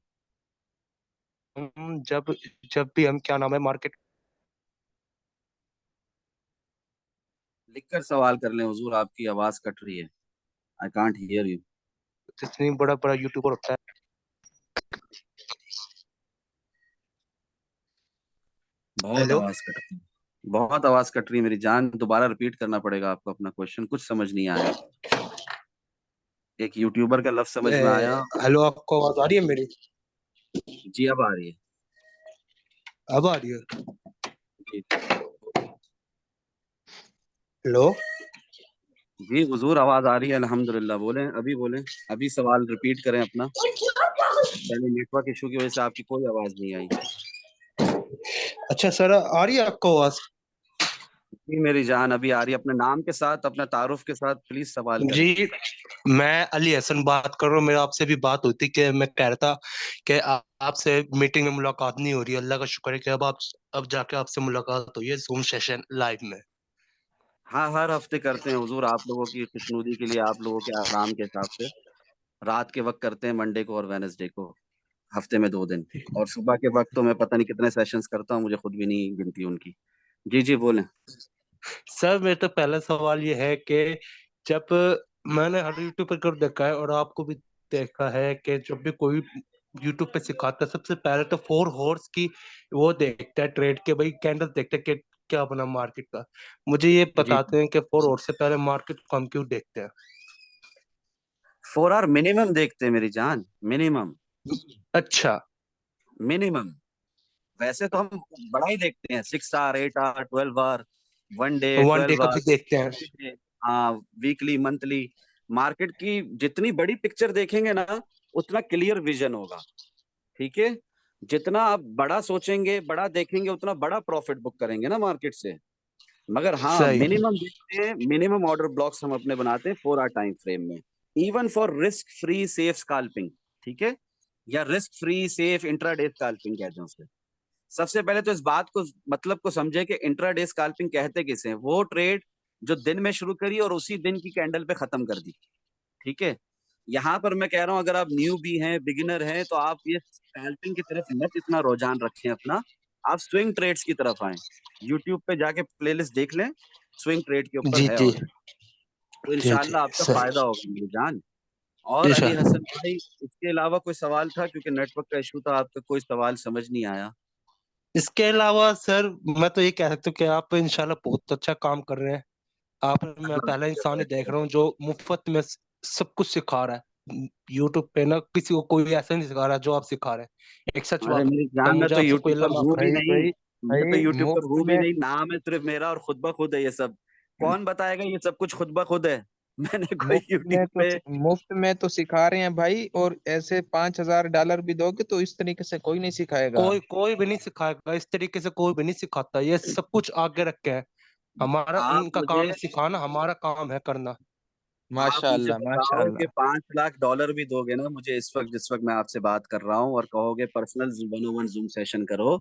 हम जब जब भी हम क्या नाम है मार्केट, लिख कर सवाल कर लें, हुजूर आपकी आवाज कट रही है, आई कांट हियर यू। जितनी बड़ा बड़ा यूट्यूबर होता है। बहुत हेलो। आवाज कट रही है, बहुत आवाज कट रही है मेरी जान, दोबारा रिपीट करना पड़ेगा आपको अपना क्वेश्चन, कुछ समझ नहीं आया। एक यूट्यूबर का लफ्ज समझ में आया। हेलो, आपको आवाज आ रही है मेरी? जी अब आ रही है। अब आ रही है। जी हेलो। जी हुजूर आवाज आ रही है अल्हम्दुलिल्लाह। बोलें, अभी बोलें, अभी सवाल रिपीट करें अपना। पहले नेटवर्क इशू की वजह से आपकी कोई आवाज नहीं आई। अच्छा सर, आ रही है आपको आवाज? जी मेरी जान अभी आ रही है। अपने नाम के साथ, अपने तारुफ के साथ प्लीज सवाल करें। जी, मैं अली हसन बात कर रहा हूँ। मेरा आपसे भी बात हुई थी कि मैं कह रहा था कि आपसे मीटिंग में मुलाकात नहीं हो रही है। अल्लाह का शुक्र है कि अब जाके आपसे मुलाकात हुई है जूम सेशन लाइव में। हाँ हर हफ्ते करते हैं हुजूर, आप लोगों की खुशनुदी के लिए, आप लोगों के आराम के हिसाब से। रात के वक्त करते हैं, मंडे को और वेनेसडे को, हफ्ते में 2 दिन। और सुबह के वक्त तो मैं पता नहीं कितने सेशंस करता हूँ, मुझे खुद भी नहीं गिनती उनकी। जी जी बोलें। सर मेरा तो पहला सवाल ये है कि जब मैंने हर यूट्यूब पर कर देखा है और आपको भी देखा है कि जब भी कोई यूट्यूब पे सिखाता है, सबसे पहले तो 4 हॉर्स की वो देखता है ट्रेड के, भाई कैंडल देखता है कि क्या बना मार्केट का। मुझे ये जी बताते हैं कि 4 हॉर्स से पहले मार्केट को हम क्यों देखते हैं? 4 आवर मिनिमम देखते हैं मेरी जान, मिनिमम। अच्छा। मिनिमम। वैसे तो हम बड़ा ही देखते हैं, 6 hour, 8 hour, 12 hour, 1 day, one day 12 का आवर। भी देखते हैं। हाँ वीकली, मंथली। मार्केट की जितनी बड़ी पिक्चर देखेंगे ना, उतना क्लियर विजन होगा। ठीक है। जितना आप बड़ा सोचेंगे, बड़ा देखेंगे, उतना बड़ा प्रॉफिट बुक करेंगे ना मार्केट से। मगर हाँ सही। मिनिमम देखते हैं, मिनिमम ऑर्डर ब्लॉक्स हम अपने बनाते हैं 4 आवर टाइम फ्रेम में। Even for risk free safe scalping. ठीक है। या risk free safe intraday scalping कहते हैं उसे। सबसे पहले तो इस बात को, मतलब को समझे कि इंट्राडे स्काल्पिंग कहते किसे हैं। वो ट्रेड जो दिन में शुरू करी और उसी दिन की कैंडल पे खत्म कर दी। ठीक है। यहाँ पर मैं कह रहा हूँ, अगर आप न्यू भी हैं, बिगिनर हैं, तो आप ये स्कैल्पिंग की तरफ मत इतना रुझान रखें अपना। आप स्विंग ट्रेड्स की तरफ आए। यूट्यूब पे जाके प्लेलिस्ट देख लें, स्विंग ट्रेड के ऊपर जी है जी ऑलरेडी। तो जी जी इंशाल्लाह आपका सर। फायदा होगा मेरी जान। और जी अली सर। हसन भाई, इसके अलावा कोई सवाल था? क्योंकि नेटवर्क का इशू था, आपका कोई सवाल समझ नहीं आया। इसके अलावा सर मैं तो ये कह सकता हूँ कि आप इंशाल्लाह बहुत अच्छा काम कर रहे हैं। आप, मैं अल्लाह पहला इंसान ही हाफिज़। देख रहा हूँ जो मुफ्त में सब कुछ सिखा रहा है यूट्यूब पे ना। किसी को कोई ऐसा नहीं सिखा रहा जो आप सिखा रहे हैं। एक सच अरे बात मेरी है, जान, मैं मुझे तो आपसे कोई यूट्यूब अल्लाह पर माफ हूँ भी करे। भाई नहीं। भाई मैं तो भाई यूट्यूब पर मुफ्त हूँ भी में नहीं, नाम है सिर्फ मेरा, और खुद ब खुद है ये सब। कौन बताएगा ये सब कुछ खुद ब खुद है? मैंने कोई यूट्यूब पे। मुफ्त में तो सिखा रहे हैं भाई, और ऐसे $5,000 भी दोगे तो इस तरीके से कोई नहीं सिखाएगा। कोई कोई भी नहीं सिखाएगा इस तरीके से, कोई भी नहीं सिखाता। ये सब कुछ आगे रख के है। हमारा आप उनका काम मुझे है सिखाना, हमारा काम है करना। आप मुझे माशाअल्लाह बताओ कि माशाअल्लाह। $5 लाख भी दोगे ना मुझे, इस वक्त जिस वक्त मैं आपसे बात कर रहा हूँ, और कहोगे पर्सनल 1-on-1 जूम सेशन करो,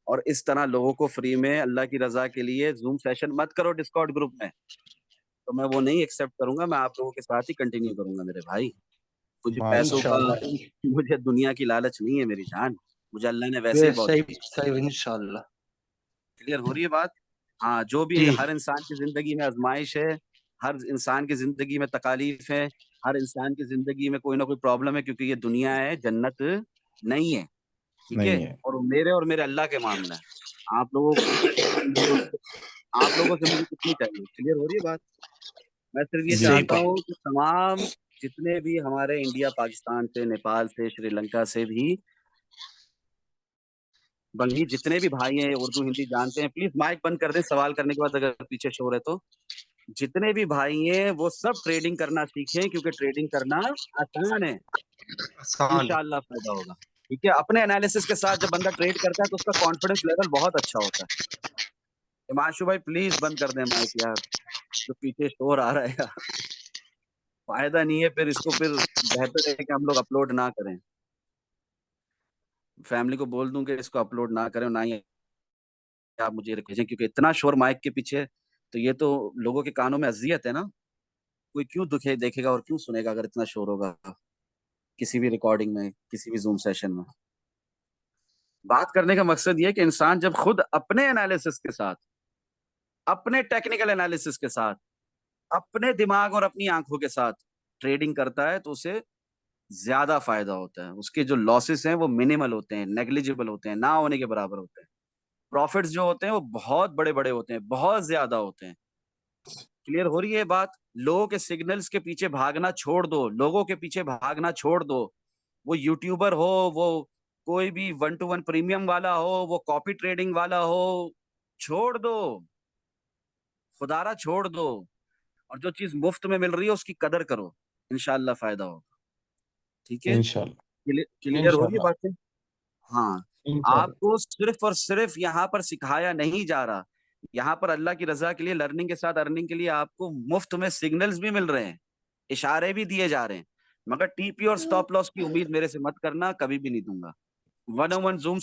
और इस तरह लोगों को फ्री में अल्लाह की रजा के लिए जूम सेशन मत करो डिस्कॉर्ड ग्रुप में, तो मैं वो नहीं एक्सेप्ट करूंगा। मैं आप लोगों के साथ ही कंटिन्यू करूंगा मेरे भाई। मुझे पैसों का, माशाअल्लाह। मुझे दुनिया की लालच नहीं है मेरी जान। मुझे अल्लाह ने वैसे ये ही बहुत सही दिया। सही इंशाल्लाह। क्लियर हो रही है बात? हाँ, जो भी जी। हर इंसान की जिंदगी में आजमाइश है, हर इंसान की जिंदगी में तकालीफ है, हर इंसान की जिंदगी में कोई ना कोई प्रॉब्लम है, क्योंकि ये दुनिया है, जन्नत नहीं है। ठीक है। नहीं है। और मेरे अल्लाह के मामला है। आप लोगों से मुझे आप लोगों से मुझे कितनी चाहिए? क्लियर हो रही है बात? मैं सिर्फ ये जी सही चाहता बात। हूँ कि तमाम जितने भी हमारे इंडिया, पाकिस्तान से, नेपाल से, श्रीलंका से भी, बंगी जितने भी भाई हैं उर्दू हिंदी जानते हैं, प्लीज माइक बंद कर दें सवाल करने के बाद, अगर पीछे शोर है तो। जितने भी भाई हैं वो सब ट्रेडिंग करना सीखें, क्योंकि ट्रेडिंग करना आसान है। आसान है। इंशाल्लाह फायदा होगा। ठीक है। अपने एनालिसिस के साथ जब बंदा ट्रेड करता है तो उसका कॉन्फिडेंस लेवल बहुत अच्छा होता है। हिमांशु भाई प्लीज बंद कर दें माइक यार, जो पीछे शोर आ रहा है यार। फायदा नहीं है फिर इसको, फिर बेहतर है कि हम लोग अपलोड ना करें। फैमिली को बोल दूं कि इसको अपलोड ना करें, और ना ही आप मुझे भेजें, क्योंकि इतना शोर माइक के पीछे, तो ये तो लोगों के कानों में अजियत है ना। कोई क्यों दुखे देखेगा और क्यों सुनेगा अगर इतना शोर होगा किसी भी रिकॉर्डिंग में, किसी भी जूम सेशन में। बात करने का मकसद ये है कि इंसान जब खुद अपने एनालिसिस के साथ, अपने टेक्निकल एनालिसिस के साथ, अपने दिमाग और अपनी आंखों के साथ ट्रेडिंग करता है, तो उसे ज्यादा फायदा होता है। उसके जो लॉसेस हैं वो मिनिमल होते हैं, नेग्लिजिबल होते हैं, ना होने के बराबर होते हैं। प्रॉफिट्स जो होते हैं वो बहुत बड़े बड़े होते हैं, बहुत ज्यादा होते हैं। क्लियर हो रही है बात? लोगों के सिग्नल्स के पीछे भागना छोड़ दो, लोगों के पीछे भागना छोड़ दो। वो यूट्यूबर हो, वो कोई भी 1-to-1 प्रीमियम वाला हो, वो कॉपी ट्रेडिंग वाला हो, छोड़ दो, खुदारा छोड़ दो, और जो चीज मुफ्त में मिल रही है उसकी कदर करो, इंशाल्लाह फायदा होगा। ठीक है, इंशाल्लाह क्लियर हो रही है इंशाल्लाह बातें? हाँ, इंशाल्लाह। आपको सिर्फ और सिर्फ यहाँ पर सिखाया नहीं जा रहा, यहाँ पर अल्लाह की रजा के लिए, लर्निंग के साथ अर्निंग के लिए आपको मुफ्त में सिग्नल्स भी मिल रहे हैं, इशारे भी दिए जा रहे हैं, मगर टीपी और स्टॉप लॉस की उम्मीद मेरे से मत करना, कभी भी नहीं दूंगा। 1-on-1 zoom